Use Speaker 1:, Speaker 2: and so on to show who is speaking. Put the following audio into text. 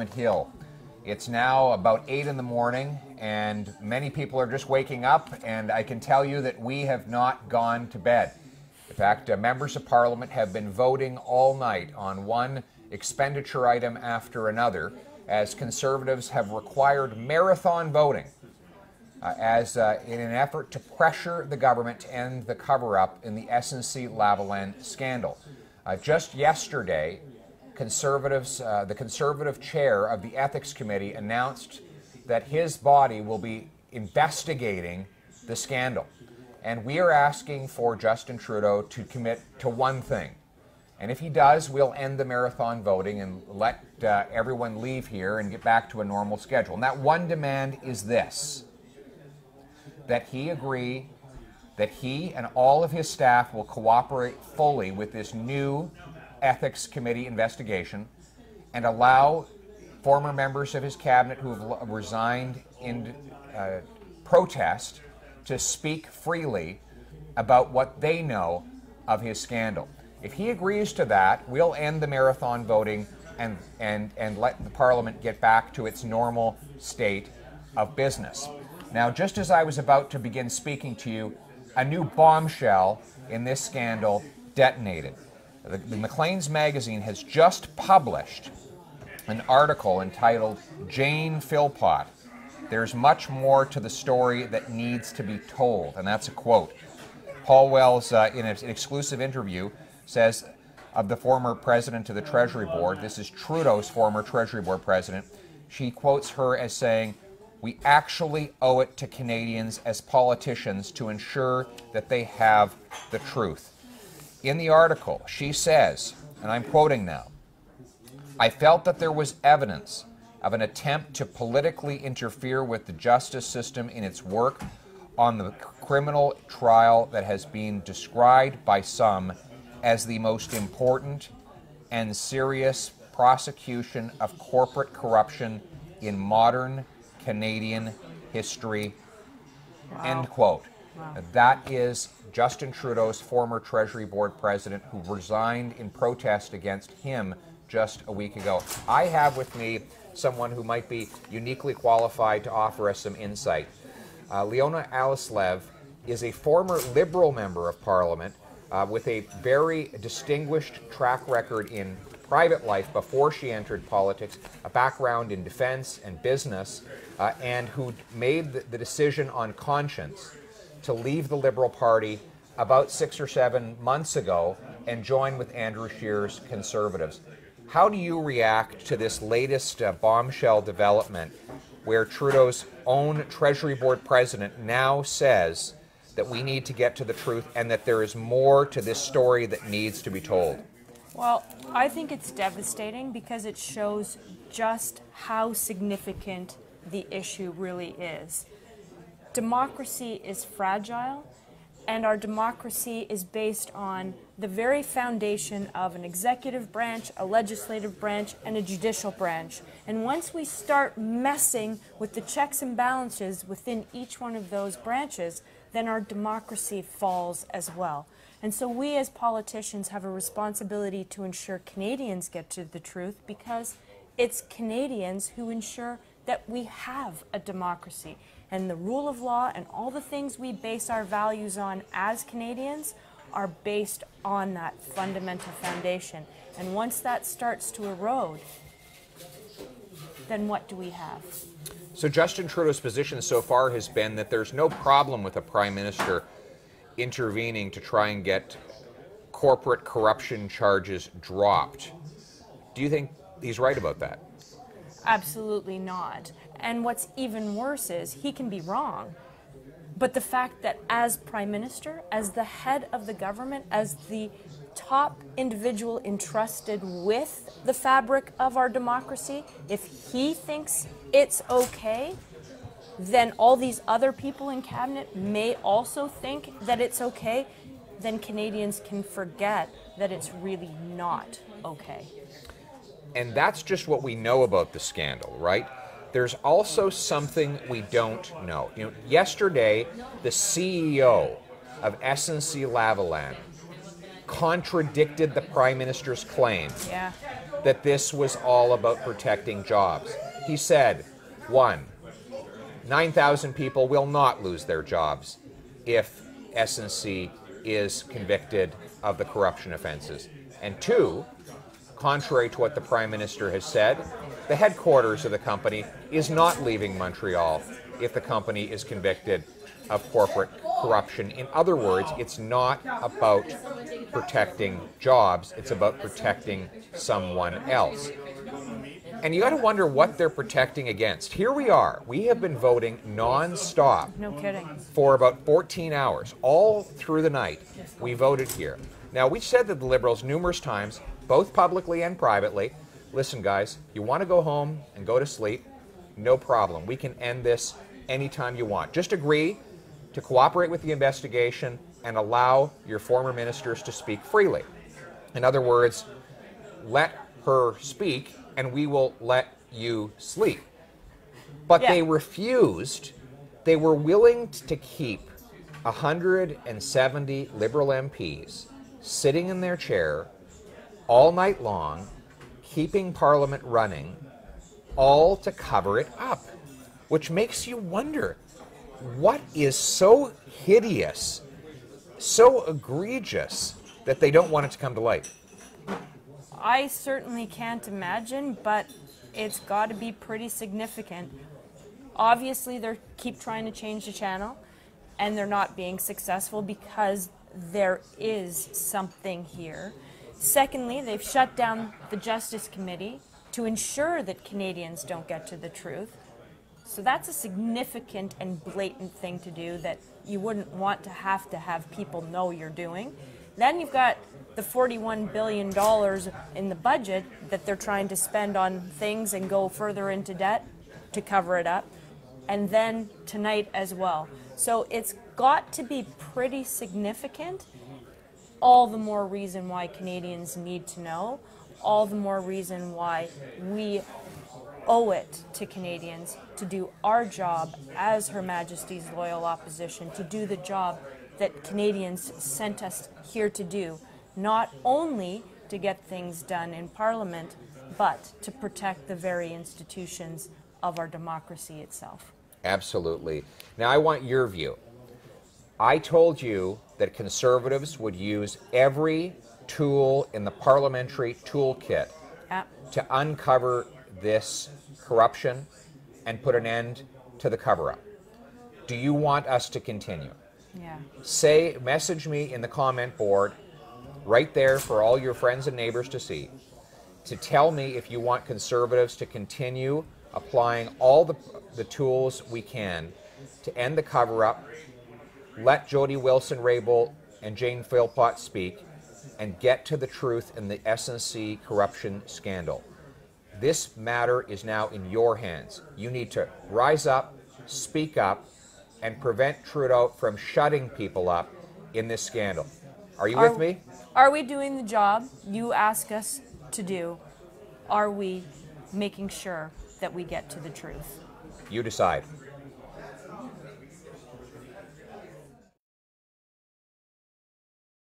Speaker 1: Hill. It's now about 8 in the morning, and many people are just waking up, and I can tell you that we have not gone to bed. In fact, members of Parliament have been voting all night on one expenditure item after another, as Conservatives have required marathon voting in an effort to pressure the government to end the cover-up in the SNC-Lavalin scandal. Just yesterday, the Conservative chair of the Ethics Committee announced that his body will be investigating the scandal. And we are asking for Justin Trudeau to commit to one thing. And if he does, we'll end the marathon voting and let everyone leave here and get back to a normal schedule. And that one demand is this: that he agree that he and all of his staff will cooperate fully with this new Ethics Committee investigation and allow former members of his cabinet who have resigned in protest to speak freely about what they know of his scandal. If he agrees to that, we'll end the marathon voting and let the Parliament get back to its normal state of business. Now, just as I was about to begin speaking to you, a new bombshell in this scandal detonated. The Maclean's magazine has just published an article entitled "Jane Philpott. There's much more to the story that needs to be told," and that's a quote. Paul Wells, in an exclusive interview, says of the former president of the Treasury Board, this is Trudeau's former Treasury Board president, she quotes her as saying, "We actually owe it to Canadians as politicians to ensure that they have the truth." In the article, she says, and I'm quoting now, "I felt that there was evidence of an attempt to politically interfere with the justice system in its work on the criminal trial that has been described by some as the most important and serious prosecution of corporate corruption in modern Canadian history."
Speaker 2: Wow.
Speaker 1: End quote.
Speaker 2: Wow.
Speaker 1: That is Justin Trudeau's former Treasury Board president, who resigned in protest against him just a week ago. I have with me someone who might be uniquely qualified to offer us some insight. Leona Alislev is a former Liberal member of Parliament with a very distinguished track record in private life before she entered politics, a background in defense and business, and who made the decision on conscience to leave the Liberal Party about 6 or 7 months ago and join with Andrew Scheer's Conservatives. How do you react to this latest bombshell development where Trudeau's own Treasury Board president now says that we need to get to the truth and that there is more to this story that needs to be told?
Speaker 2: Well, I think it's devastating because it shows just how significant the issue really is. Democracy is fragile, and our democracy is based on the very foundation of an executive branch, a legislative branch, and a judicial branch. And once we start messing with the checks and balances within each one of those branches, then our democracy falls as well. And so we as politicians have a responsibility to ensure Canadians get to the truth, because it's Canadians who ensure that we have a democracy. And the rule of law and all the things we base our values on as Canadians are based on that fundamental foundation. And once that starts to erode, then what do we have?
Speaker 1: So Justin Trudeau's position so far has been that there's no problem with a Prime Minister intervening to try and get corporate corruption charges dropped. Do you think he's right about that?
Speaker 2: Absolutely not. And what's even worse is he can be wrong. But the fact that as Prime Minister, as the head of the government, as the top individual entrusted with the fabric of our democracy, if he thinks it's okay, then all these other people in cabinet may also think that it's okay, then Canadians can forget that it's really not okay.
Speaker 1: And that's just what we know about the scandal, right? There's also something we don't know. Yesterday, the CEO of SNC-Lavalin contradicted the Prime Minister's claim that this was all about protecting jobs. He said, 1, 9,000 people will not lose their jobs if SNC is convicted of the corruption offenses. And 2, contrary to what the Prime Minister has said, the headquarters of the company is not leaving Montreal if the company is convicted of corporate corruption. In other words, it's not about protecting jobs, it's about protecting someone else. And you got to wonder what they're protecting against. Here we are. We have been voting non-stop.
Speaker 2: No kidding.
Speaker 1: For about 14 hours, all through the night. We voted here. Now, we said to the Liberals numerous times, both publicly and privately, listen, guys, you want to go home and go to sleep? No problem. We can end this anytime you want. Just agree to cooperate with the investigation and allow your former ministers to speak freely. In other words, let her speak and we will let you sleep. But they refused. They were willing to keep 170 Liberal MPs sitting in their chair all night long, keeping Parliament running, all to cover it up, which makes you wonder, what is so hideous, so egregious, that they don't want it to come to light?
Speaker 2: I certainly can't imagine, but it's got to be pretty significant. Obviously, they keep trying to change the channel, and they're not being successful because there is something here. Secondly, they've shut down the Justice Committee to ensure that Canadians don't get to the truth. So that's a significant and blatant thing to do that you wouldn't want to have people know you're doing. Then you've got the $41 billion in the budget that they're trying to spend on things and go further into debt to cover it up. And then tonight as well. So it's got to be pretty significant. All the more reason why Canadians need to know. All the more reason why we owe it to Canadians to do our job as Her Majesty's loyal opposition, to do the job that Canadians sent us here to do, not only to get things done in Parliament, but to protect the very institutions of our democracy itself.
Speaker 1: Absolutely. Now, I want your view. I told you that Conservatives would use every tool in the parliamentary toolkit to uncover this corruption and put an end to the cover-up. Do you want us to continue?
Speaker 2: Yeah.
Speaker 1: Message me in the comment board right there for all your friends and neighbors to see, to tell me if you want Conservatives to continue applying all the tools we can to end the cover-up, let Jody Wilson-Raybould and Jane Philpott speak, and get to the truth in the SNC corruption scandal. This matter is now in your hands. You need to rise up, speak up, and prevent Trudeau from shutting people up in this scandal. Are you with me?
Speaker 2: Are we doing the job you ask us to do? Are we making sure that we get to the truth?
Speaker 1: You decide.